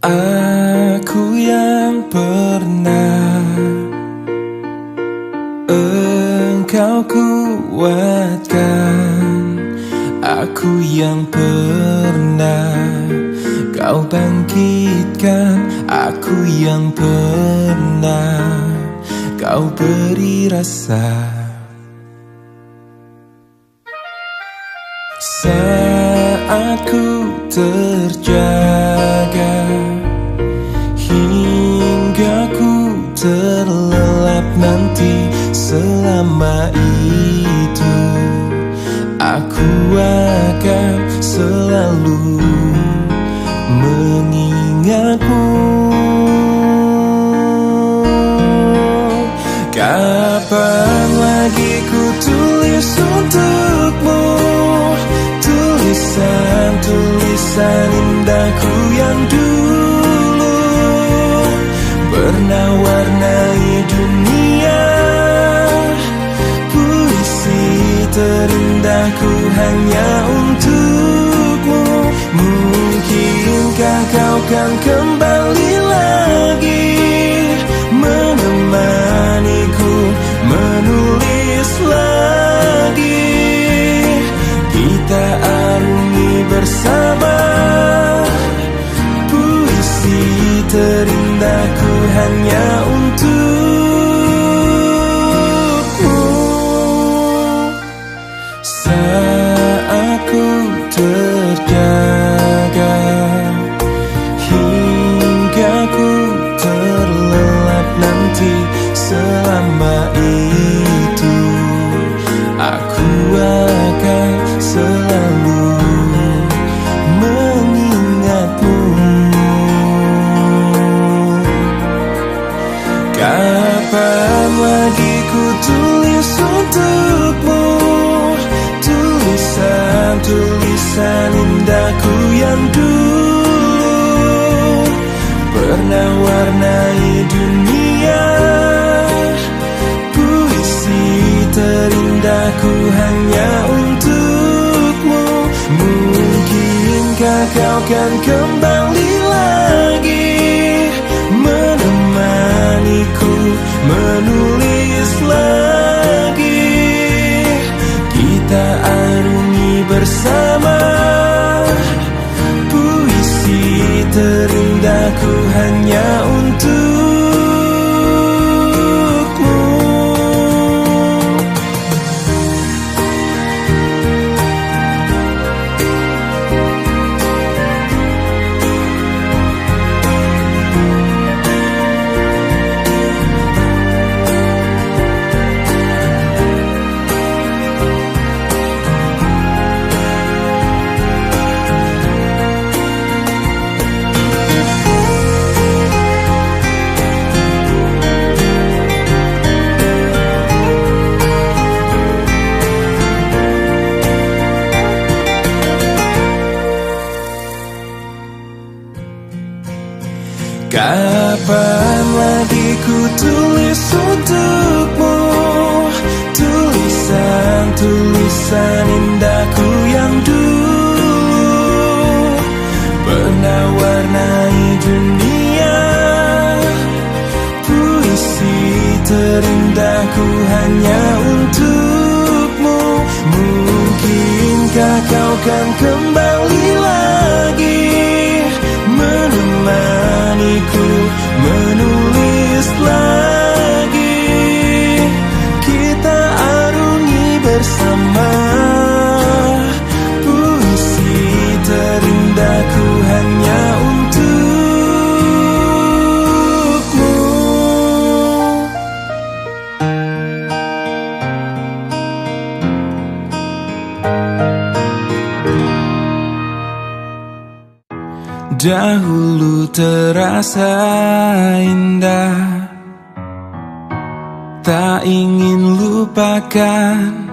Aku yang pernah engkau kuatkan, aku yang pernah kau bangkitkan, aku yang pernah kau beri rasa. Saat ku terjaga hingga ku terlelap nanti, selama itu aku akan selalu mengingatmu. Kapan lagi ku tulis untukmu tulisan indahku yang dulu pernah warnai dunia. Puisi terindahku hanya untukmu. Mungkinkah kau kan kembali lagi menemaniku menulis lagi, kita arungi bersama puisi terindahku hanya untukmu. Saat ku terjaga hingga ku terlelap nanti, selama itu aku akan selalu mengingatmu. Kapan lagi ku tulis untukmu tulisan indahku yang dulu pernah warnai dunia. Puisi terindahku hanya untukmu. Mungkinkah kau kan kembali lagi menemaniku menulis lagi, kita arungi bersama puisi terindahku hanya untukmu. Kapan lagi ku tulis untukmu tulisan indahku yang dulu pernah warnai dunia. Puisi terindahku hanya untukmu. Mungkinkah kau kan kembali lagi menemaniku menulis lagi, kita arungi bersama puisi terindahku hanya untukmu. Dahulu terasa indah, tak ingin lupakan.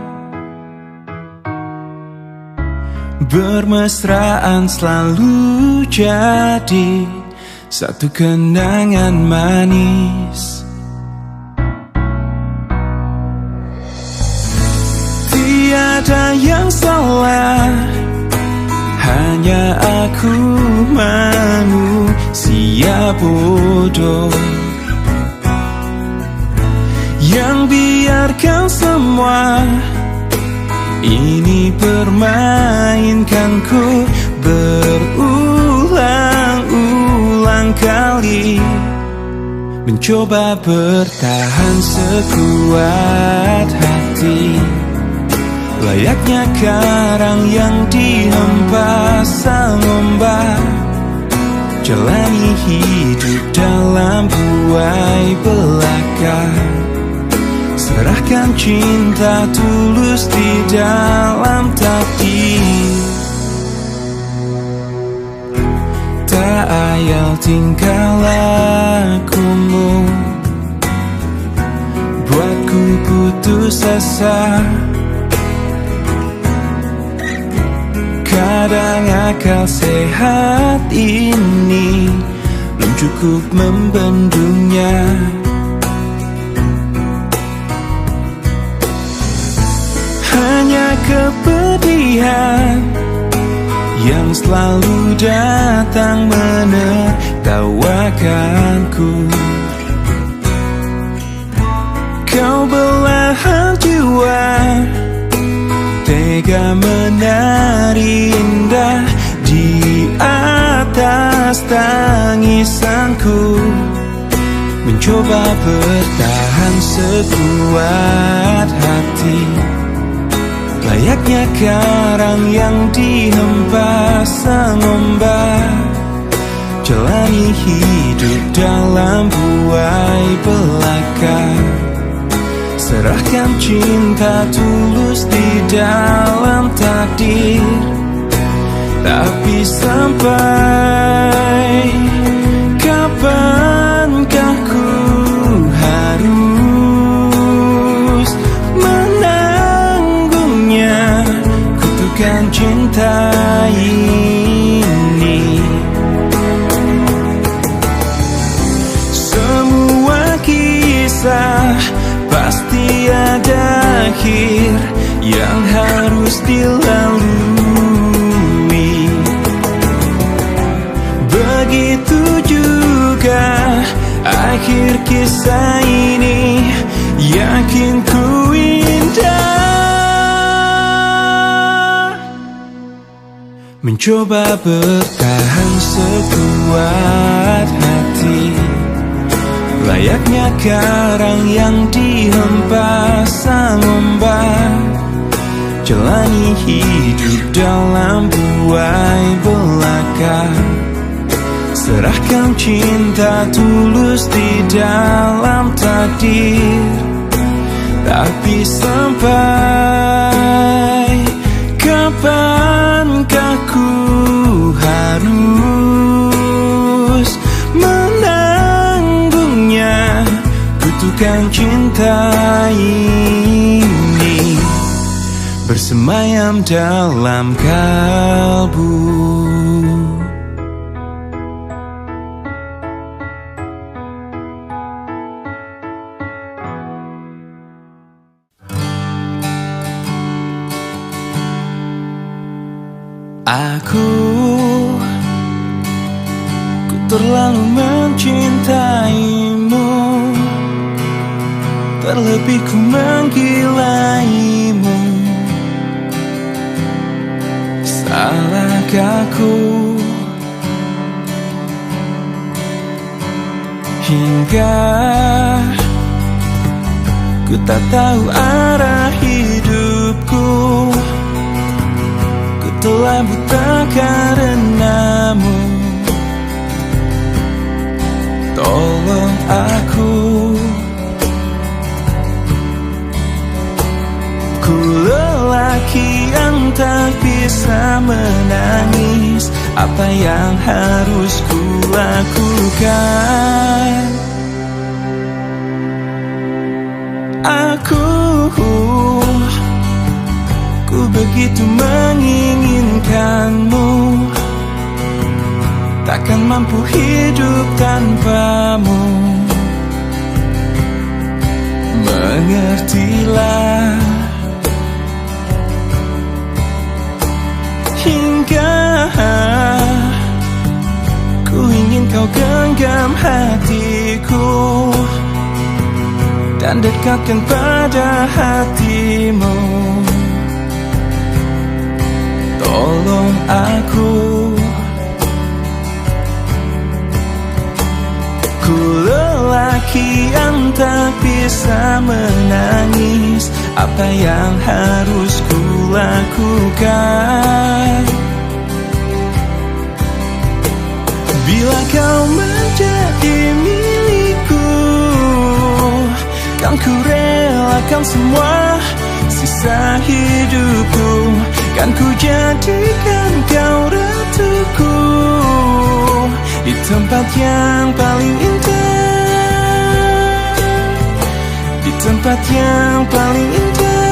Bermesraan selalu jadi satu kenangan manis. Tiada yang salah, hanya aku manusia bodoh yang biarkan semua ini permainkanku berulang-ulang kali, mencoba bertahan sekuat hati, layaknya karang yang dihempas sang ombak, jalani hidup dalam buai belaka, serahkan cinta tulus di dalam takdir. Tak ayal tingkah lakumu buatku putus asa, kadang akal sehat ini belum cukup membendungnya. Hanya kepedihan yang selalu datang menertawakanku. Kau belahan jiwa, tega menari indah di atas tangisanku, mencoba bertahan sekuat hati, layaknya karang yang dihempas sang ombak, jalani hidup dalam buai belaka, serahkan cinta tulus di dalam takdir. Tapi sampai kapankah ku harus menanggungnya kutukan cinta ini? Semua kisah pasti ada akhir yang harus dilalui. Begitu juga akhir kisah ini, yakin ku indah. Mencoba bertahan sekuat hati, layaknya karang yang dihempas sang ombak, jalani hidup dalam buai belaka, serahkan cinta tulus di dalam takdir. Tapi sampai kapankah ku harus menanggungnya kutukan cinta ini, bersemayam dalam kalbu. Aku terlalu mencintaimu, terlebih ku menggilaimu. Salahkah ku hingga ku tak tahu arah hidupku? Telah buta karenamu, tolong aku. Ku lelaki yang tak bisa menangis, apa yang harus ku lakukan? Ku begitu menginginkanmu, takkan mampu hidup tanpamu. Mengertilah, hingga ku ingin kau genggam hatiku dan dekatkan pada hatimu. Tolong aku, ku lelaki yang tak bisa menangis. Apa yang harus ku lakukan? Bila kau menjadi milikku, kan ku relakan semua sisa hidupku. Kan ku jadikan kau ratuku di tempat yang paling indah, di tempat yang paling indah.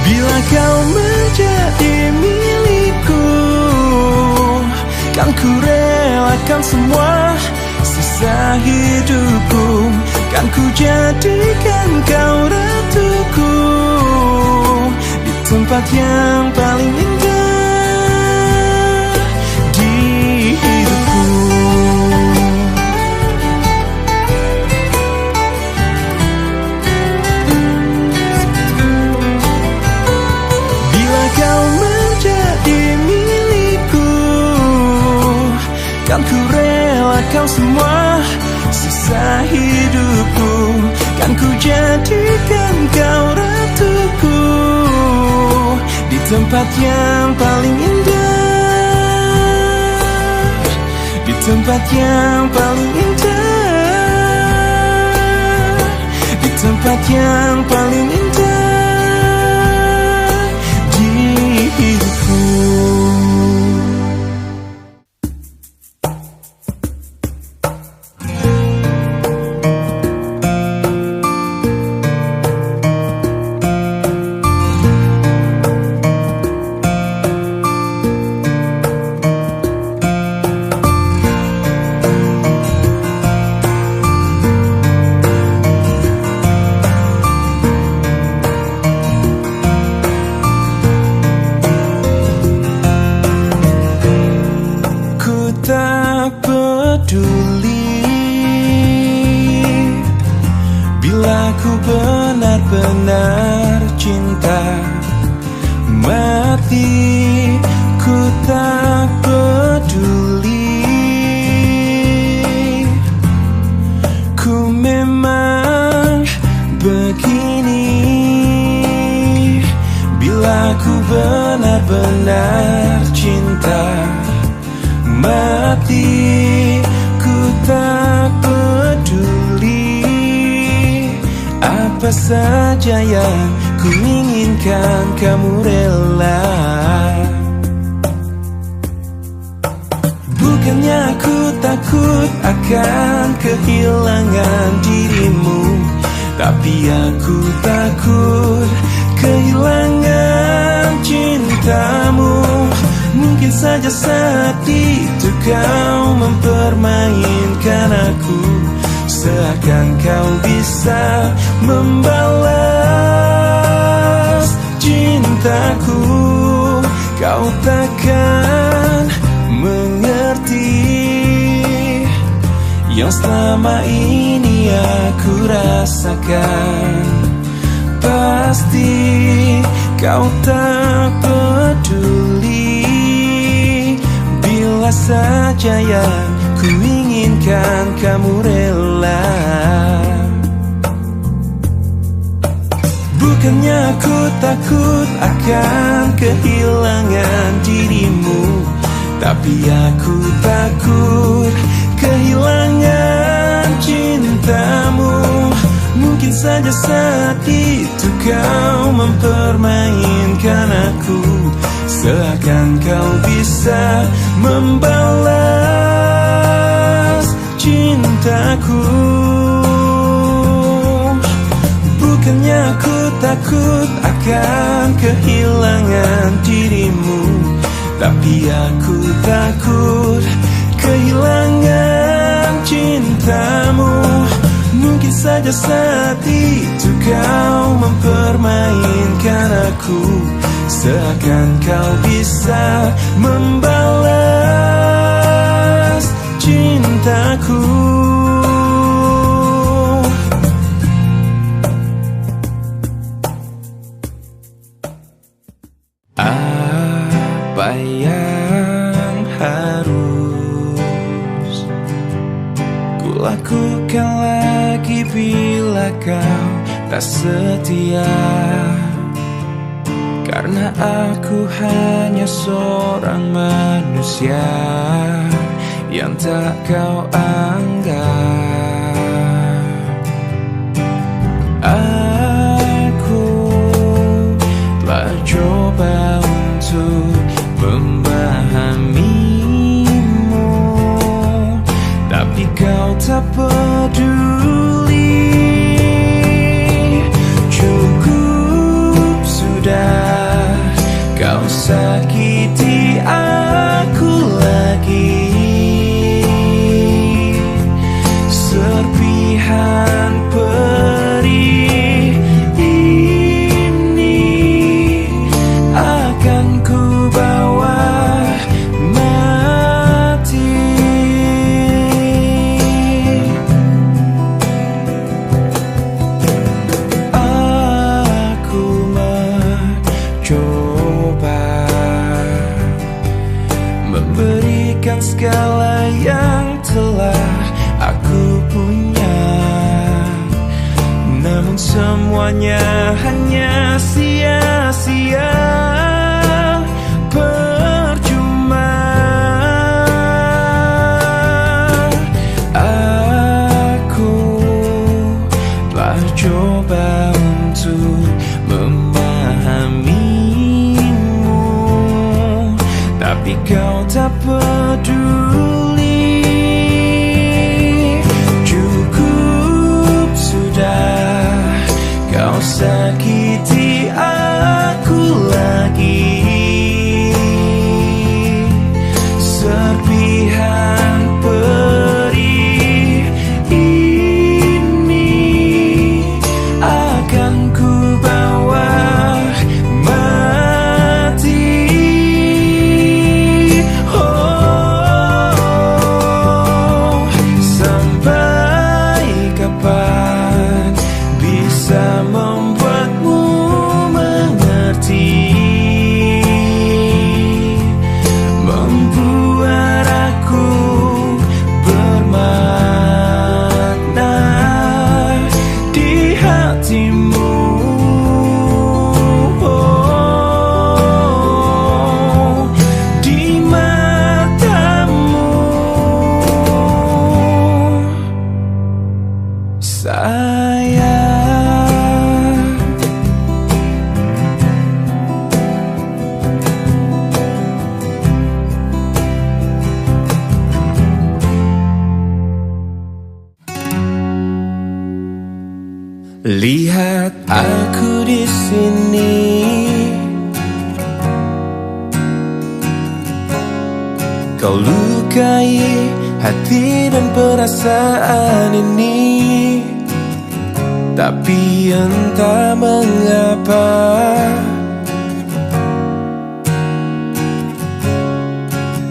Bila kau menjadi milikku, kan ku relakan semua sisa hidupku. Kan ku jadikan kau ratuku di tempat yang paling indah di hidupku. Bila kau menjadi milikku, kan ku relakan semua sisa hidupku. Kan ku jadikan kau ratuku di tempat yang paling indah, di tempat yang paling indah, di tempat yang paling indah di hidupku. Benar cinta mati, ku tak peduli. Ku memang begini. Bila ku benar-benar cinta mati, ku tak peduli. Apa saja yang ku inginkan kamu rela. Bukannya aku takut akan kehilangan dirimu, tapi aku takut kehilangan cintamu. Mungkin saja saat itu kau mempermainkan aku, seakan kau bisa membalas cintaku. Kau takkan mengerti yang selama ini aku rasakan. Pasti kau tak peduli. Bila saja yang ku inginkan kamu rela. Bukannya aku takut akan kehilangan dirimu, tapi aku takut kehilangan cintamu. Mungkin saja saat itu kau mempermainkan aku, seakan kau bisa membalas cintaku. Bukannya aku takut akan kehilangan dirimu, tapi aku takut kehilangan cintamu. Mungkin saja saat itu kau mempermainkan aku, seakan kau bisa membalas aku. Apa yang harus kulakukan lagi bila kau tak setia? Karena aku hanya seorang manusia yang tak kau anggap. Aku telah coba untuk memahamimu, tapi kau tak peduli. Cukup sudah, kau sakiti aku lagi. Serpihan perih ini akan ku bawa mati. Aku mencoba memberikan segala yang telah aku punya, namun semuanya hanya sia-sia, percuma. Aku telah coba untuk memahamimu, tapi kau tak peduli. Cukup sudah, kau sakiti aku lagi. Serpihan perih ini akan ku bawa mati. Oh, sampai kapan bisa membuatmu mengerti, membuat aku bermakna di hatimu. Oh, di matamu, sayang. Lihat aku di sini, kau lukai hati dan perasaan ini, tapi entah mengapa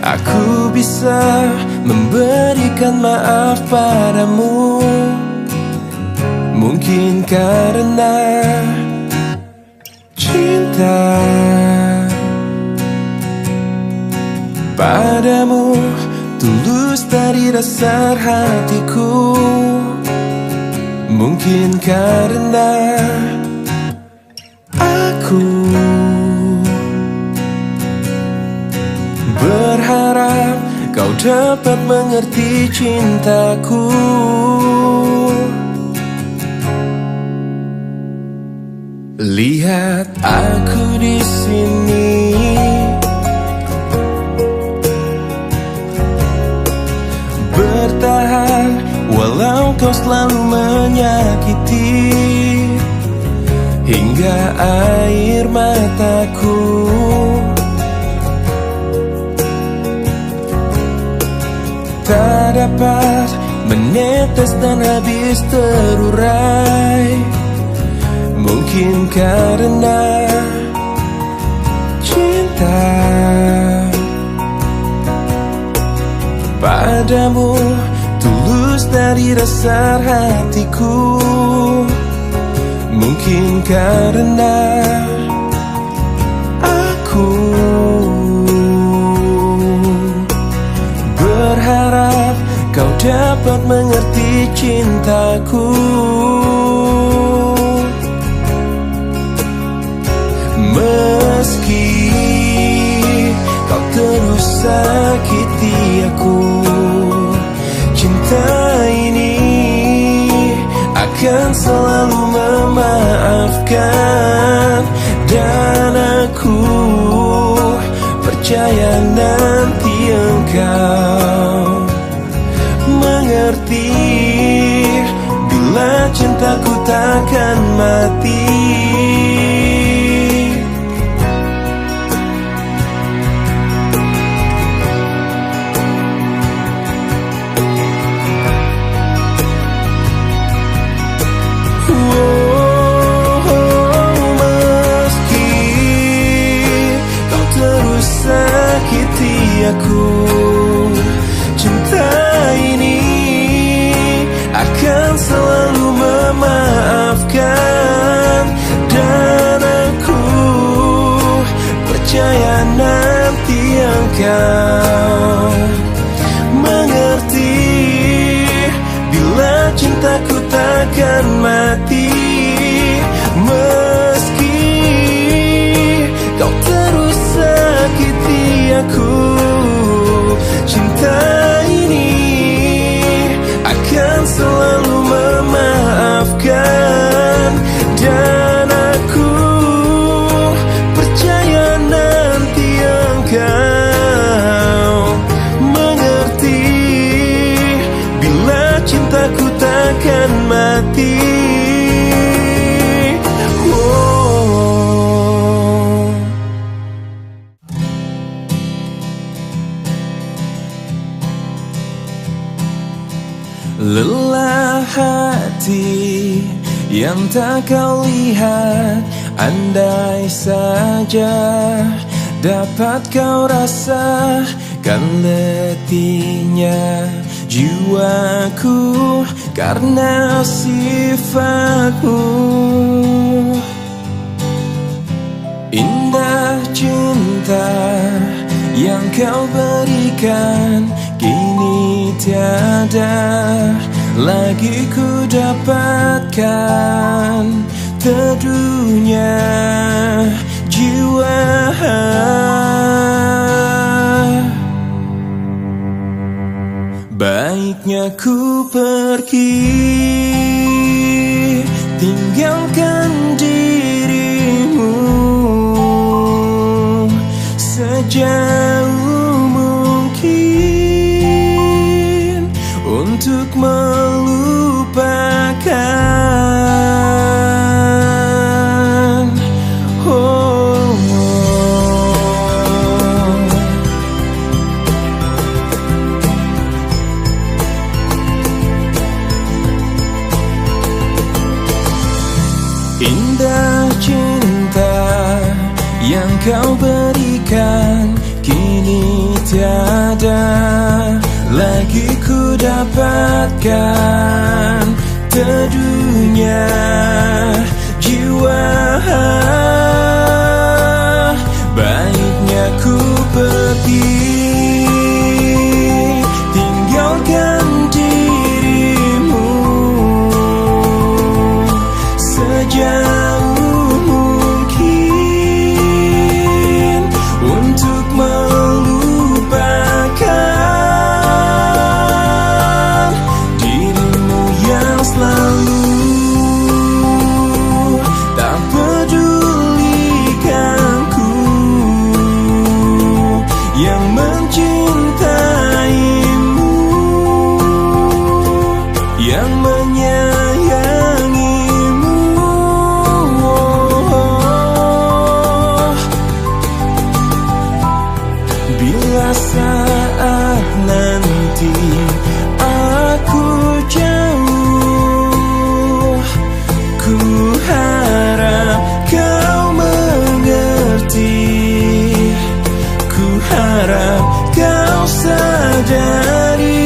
aku bisa memberikan maaf padamu. Mungkin karena cinta padamu tulus dari dasar hatiku. Mungkin karena aku berharap kau dapat mengerti cintaku. Lihat aku di sini, bertahan walau kau selalu menyakiti, hingga air mataku tak dapat menetes dan habis terurai. Mungkin karena cinta padamu tulus tulus dari dasar hatiku. Mungkin karena aku berharap kau dapat mengerti cintaku. Meski kau terus sakiti aku, cinta ini akan selalu memaafkan. Dan aku percaya nanti engkau mengerti bila cintaku takkan mati. Aku, cinta ini akan selalu memaafkan. Dan aku percaya nanti engkau mengerti bila cintaku takkan mati. Meski kau terus sakiti aku, cinta ini akan selalu memaafkan. Dan aku percaya nanti engkau mengerti bila cintaku takkan mati. Lelah hati yang tak kau lihat, andai saja dapat kau rasakan letihnya jiwaku karena sifatmu. Indah cinta yang kau berikan kini tiada lagi ku dapatkan. Teduhnya jiwa, baiknya ku pergi tinggalkan dirimu sejauh mungkin untuk melupakan. Oh, indah cinta yang kau berikan kini tiada lagi ku dapatkan. Teduhnya jiwa, baiknya ku pergi tinggalkan dirimu sejauh mungkin untuk melupakan dirimu yang selalu tak pedulikanku, yang mencintaimu, yang menyayangimu. Bila saat nanti aku jauh, ku harap kau mengerti, ku harap kau sadari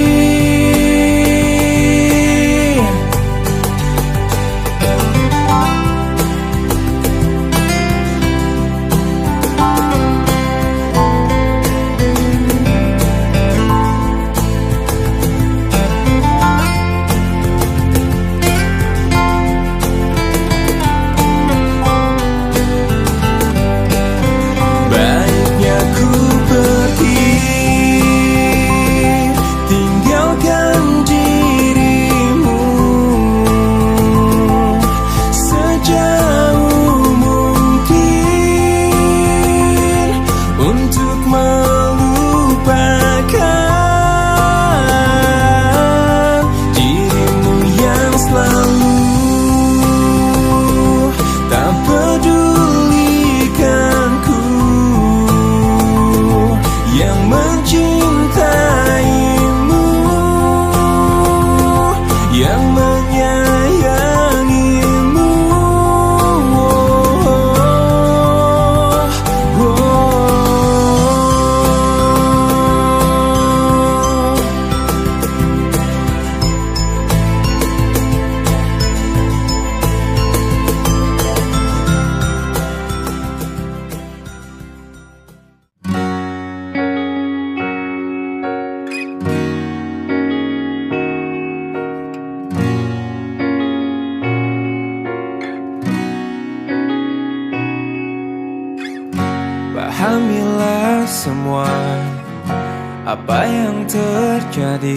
terjadi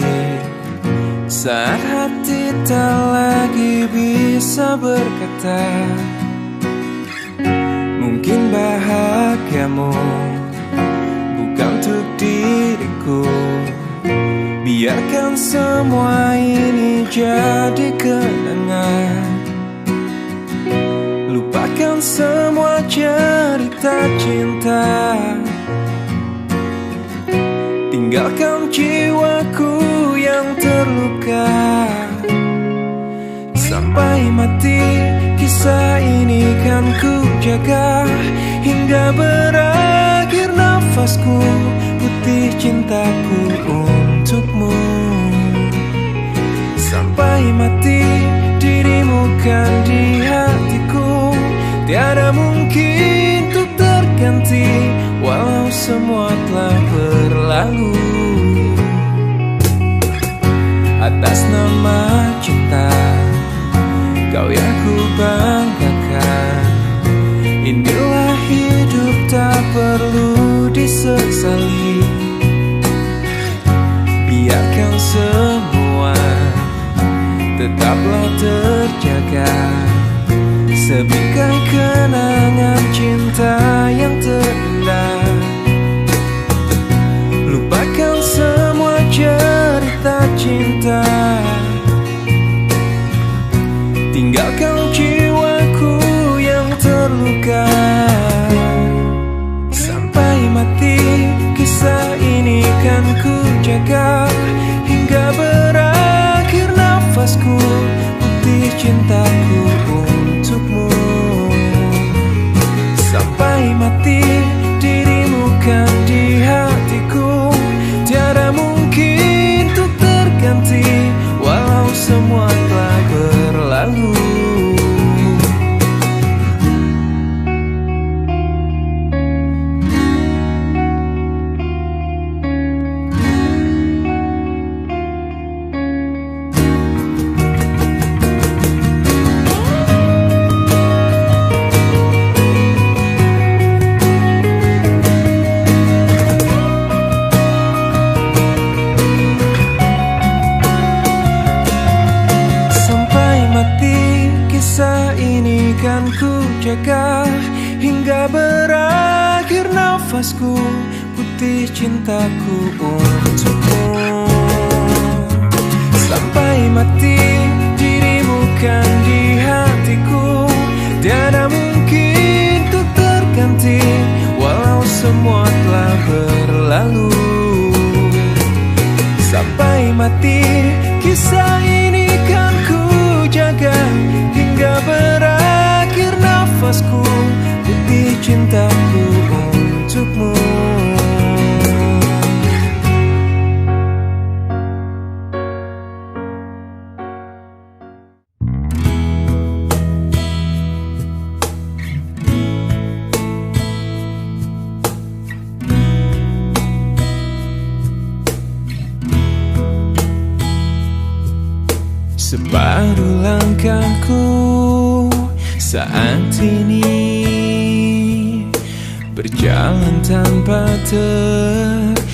saat hati tak lagi bisa berkata. Mungkin bahagiamu bukan untuk diriku. Biarkan semua ini jadi kenangan. Lupakan semua cerita cinta. Tinggalkan jiwaku yang terluka. Sampai mati kisah ini kan ku jaga, hingga berakhir nafasku, putih cintaku untukmu. Sampai mati dirimu kan di hatiku, tiada mungkin untuk terganti, walau semua telah berlalu. Atas nama cinta, kau yang ku banggakan. Inilah hidup tak perlu disesali. Biarkan semua tetaplah terjaga, sebingkai kenangan cinta yang terindah. Lupakan semua cerita cinta. Tinggalkan jiwaku yang terluka. Sampai mati kisah ini kan ku jaga, hingga berakhir nafasku, putih cintaku untukmu. Sampai mati dirimu kan di hatiku, tiada mungkin untuk terganti, walau semua telah berlalu. Kisah ini kan ku jaga, hingga berakhir nafasku, putih cintaku untukmu. Sampai mati dirimu kan di hatiku, tiada mungkin untuk terganti, walau semua telah berlalu. Sampai mati kisah ini kan ku jaga, hingga berakhir nafasku, putih cintaku untukmu. Separuh langkahku saat ini berjalan tanpa terhenti.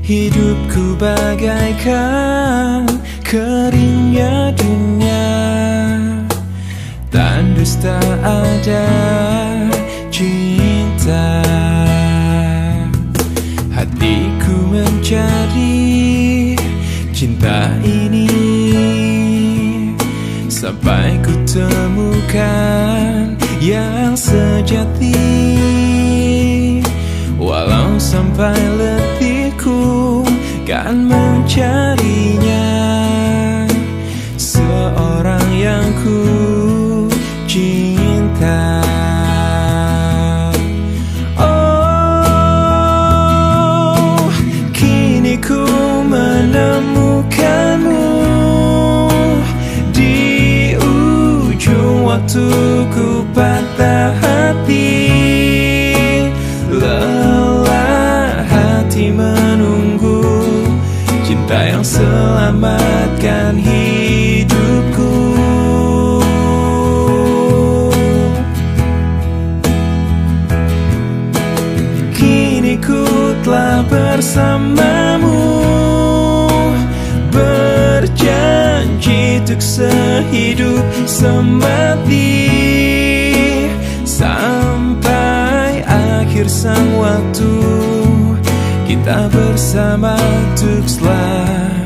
Hidupku bagaikan keringnya dunia, tandus tak ada cinta. Hatiku mencari cinta ini sampai ku temukan yang sejati. Walau sampai letihku kan mencarinya, seorang yang ku cinta. Oh, kini ku menemukanmu di ujung waktu ku patah hati. Lelah hati menunggu cinta yang selamatkan hidupku. Kini ku bersamamu, berjanji untuk sehidup semati, sampai akhir sang waktu, kita bersama untuk selamanya.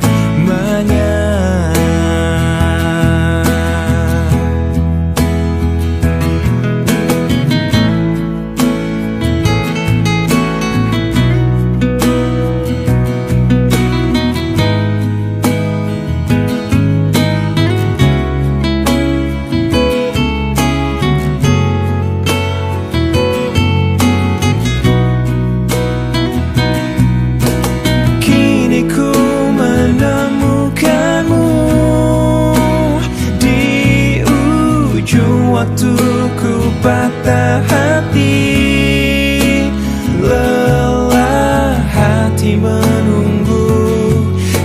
Waktuku patah hati, lelah hati menunggu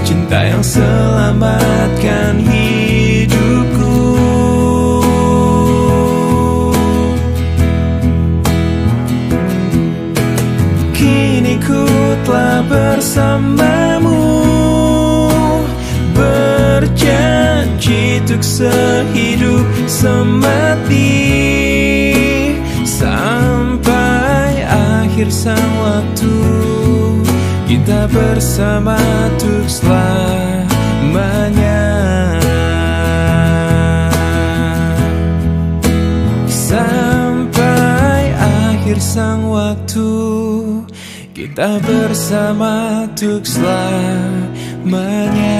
cinta yang selamatkan hidupku. Kini ku telah bersamamu, berjanji untuk sehidup semati, sampai akhir sang waktu, kita bersama untuk selamanya. Sampai akhir sang waktu, kita bersama untuk selamanya.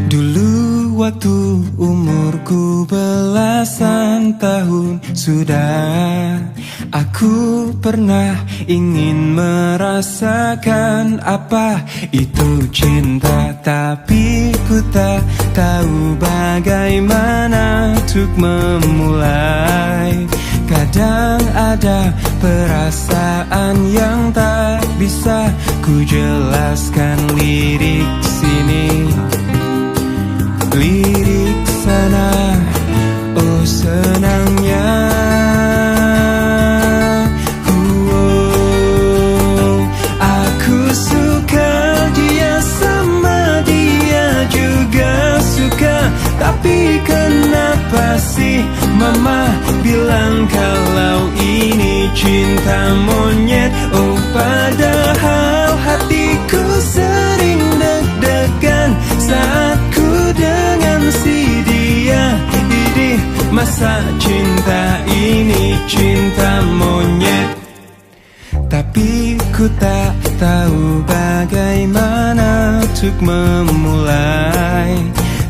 Dulu waktu umurku belasan tahun sudah, aku pernah ingin merasakan apa itu cinta, tapi ku tak tahu bagaimana untuk memulai. Kadang ada perasaan yang tak bisa ku jelaskan, lirik sini, lirik sana, oh senangnya. Aku suka dia, sama dia juga suka, tapi kenapa sih mama bilang kalau ini cinta monyet? Oh padahal hatiku sering deg-degan saat dengan si dia. Idih, masa cinta ini cinta monyet? Tapi ku tak tahu bagaimana untuk memulai.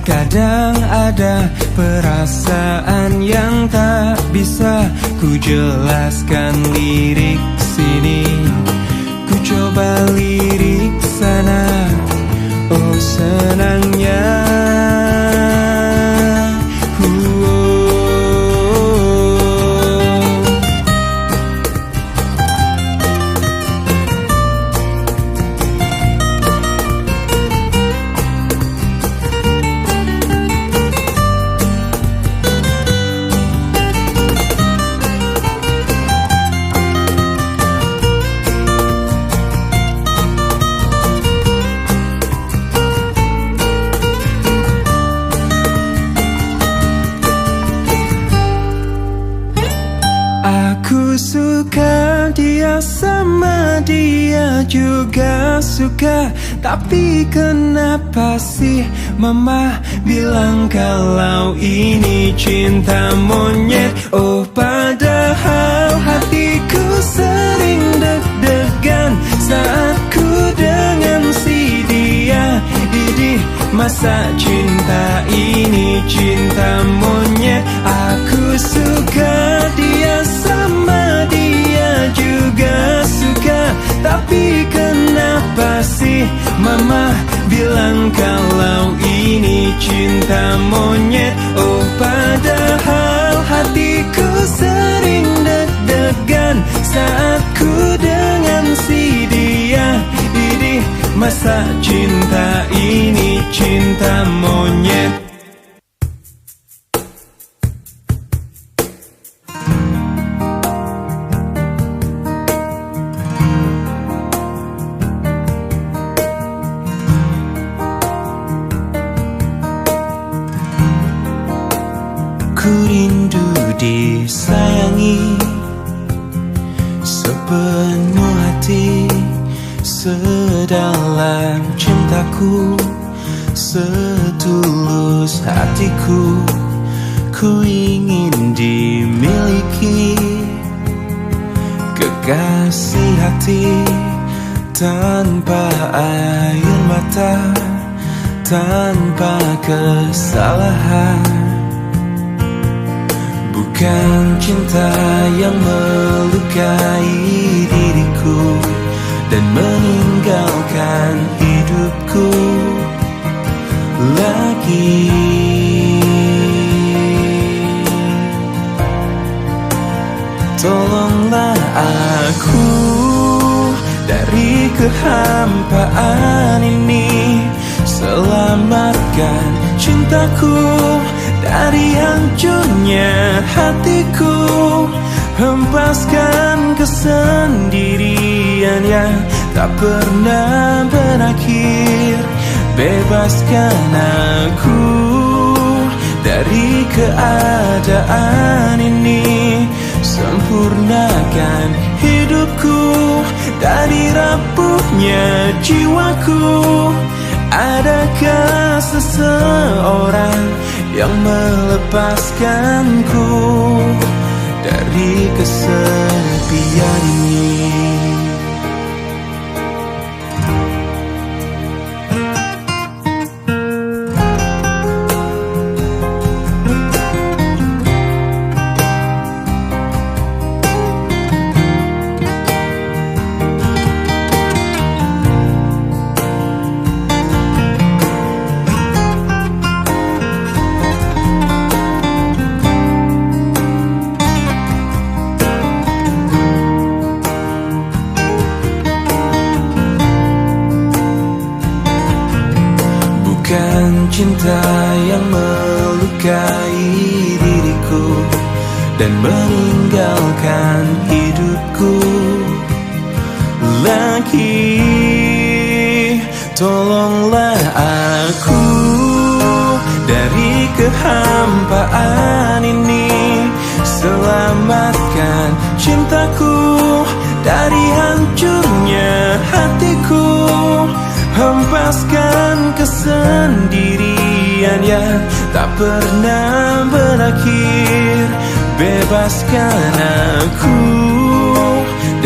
Kadang ada perasaan yang tak bisa ku jelaskan, lirik sini, ku coba lirik sana, oh senangnya. Aku suka dia, sama dia juga suka, tapi kenapa sih mama bilang kalau ini cinta monyet? Oh padahal hatiku sering deg-degan saat ku dengan si dia. Idih, masa cinta ini cinta monyet? Aku suka dia, sama dia juga suka, tapi kenapa sih mama bilang kalau ini cinta monyet? Oh padahal hatiku sering deg-degan saat ku dengan si dia. Idih, masa cinta ini cinta monyet? disayangi sepenuh hati, sedalam cintaku, setulus hatiku. Ku ingin dimiliki kekasih hati, tanpa air mata, tanpa kesalahan. Bukan cinta yang melukai diriku dan meninggalkan hidupku lagi. Tolonglah aku dari kehampaan ini, selamatkan cintaku dari hancurnya hatiku. Hempaskan kesendirian yang tak pernah berakhir. Bebaskan aku dari keadaan ini, sempurnakan hidupku dari rapuhnya jiwaku. Adakah seseorang yang melepaskanku dari kesepian ini? Bukan cinta yang melukai diriku dan meninggalkan hidupku lagi. Tolonglah aku dari kehampaan ini, selamatkan cintaku dari hancurnya hatiku. Hempaskan kesendirian yang tak pernah berakhir. Bebaskan aku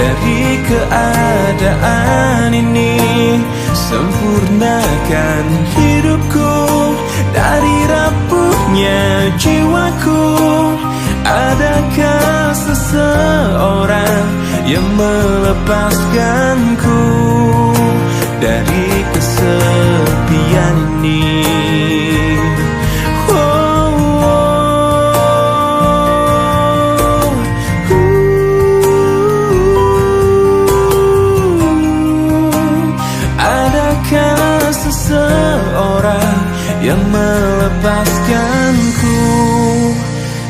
dari keadaan ini, sempurnakan hidupku dari rapuhnya jiwaku. Adakah seseorang yang melepaskanku dari kesepian ini? Adakah seseorang yang melepaskanku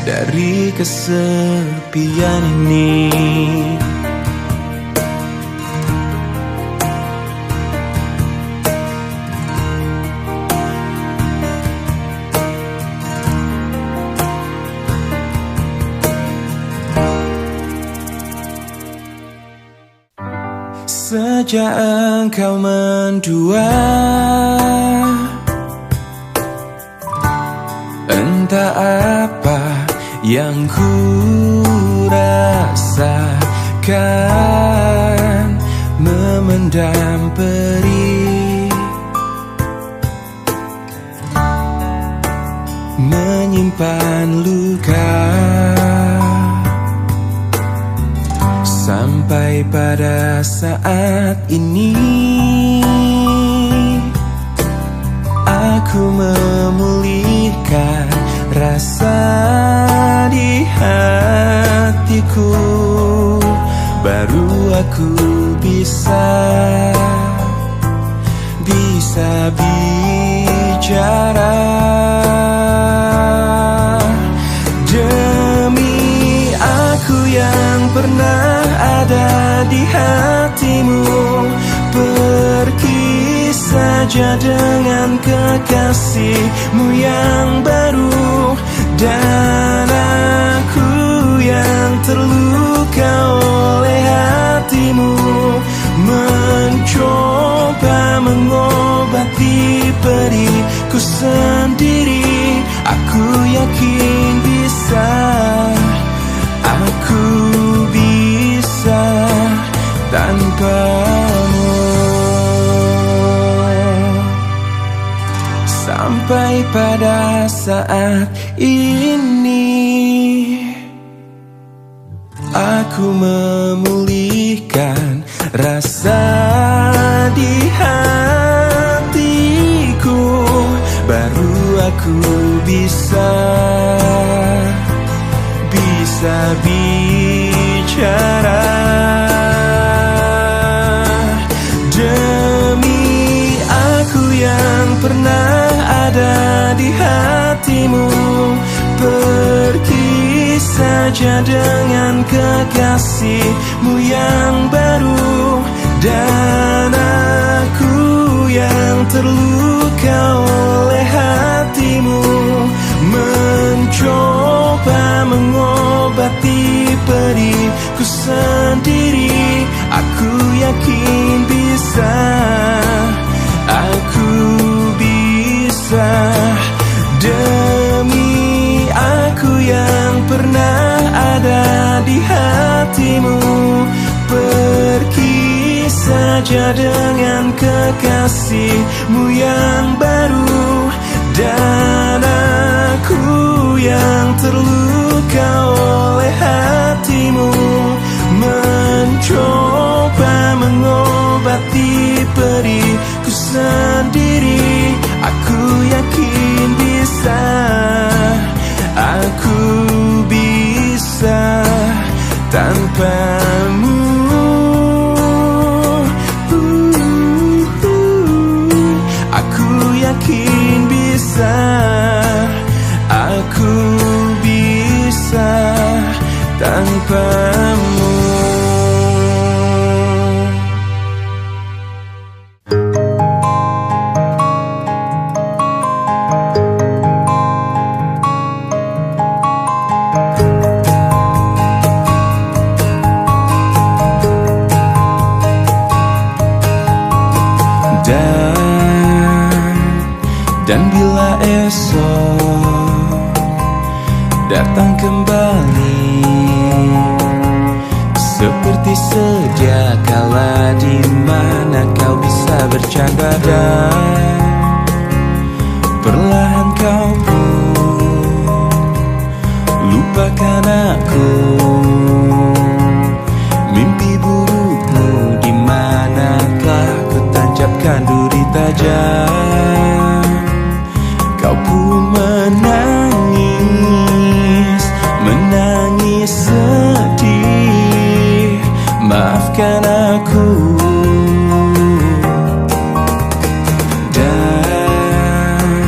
dari kesepian ini? Sejak engkau mendua, entah apa yang ku rasakan, memendam perih, menyimpan luka, sampai pada saat ini aku memulihkan rasa di hatiku. Baru aku bisa bicara. Demi aku yang pernah ada di hatimu, pergi saja dengan kekasihmu yang baru, dan aku pada saat ini aku memulihkan rasa di hatiku, baru aku bisa bicara. Demi aku yang pernah ada di hatimu, pergi saja dengan kekasihmu yang baru. Dan aku yang terluka oleh hatimu, mencoba mengobati periku sendiri. Aku yakin bisa, aku bisa. Demi aku yang pernah ada di hatimu, pergi saja dengan kekasihmu yang baru. Dan aku yang terluka oleh hatimu, mencoba mengobati periku sendiri. Aku yakin bisa, aku bisa tanpamu. Aku yakin bisa, aku bisa tanpamu. Dan bila esok datang kembali seperti sedia kala, di mana kau bisa bercanda dan perlahan kau pun lupakan aku. Mimpi burukmu di manakah ku tancapkan duri tajam. Kau pun menangis, menangis sedih. Maafkan aku. Dan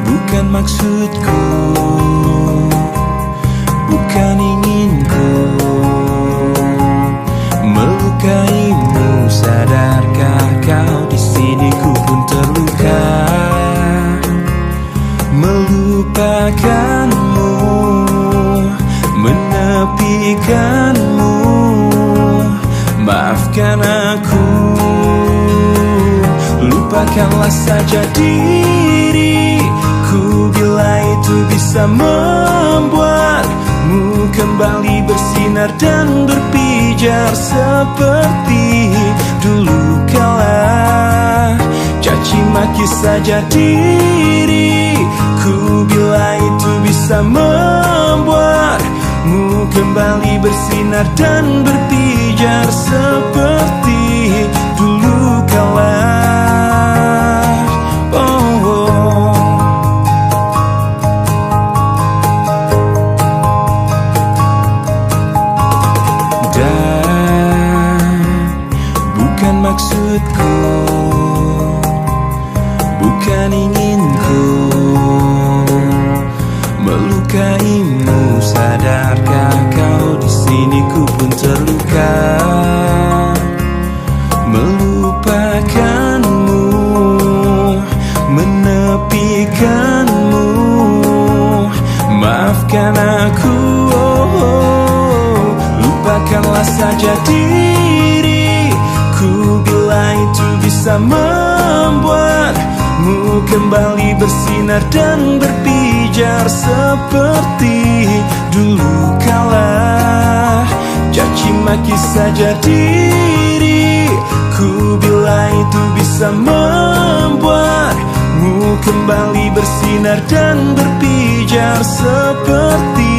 bukan maksudku, bukan inginku melukaimu. Sadarkah kau di sini ku pun terluka, melupakanmu, menepikanmu. Maafkan aku, lupakanlah saja diriku bila itu bisa membuatmu kembali bersinar dan berpijar seperti dulu kala. Caci maki saja diriku bila itu bisa membuatmu kembali bersinar dan berpijar seperti dulu kala. Dan bukan maksudku, bukan inginku melukaimu. Sadarkah kau di sini ku pun terluka, melupakanmu, menepikanmu. Maafkan aku, lupakanlah saja diriku bila itu bisa membuatmu kembali bersinar dan berpijar seperti dulu kala. Caci maki saja diriku bila itu bisa membuatmu kembali bersinar dan berpijar seperti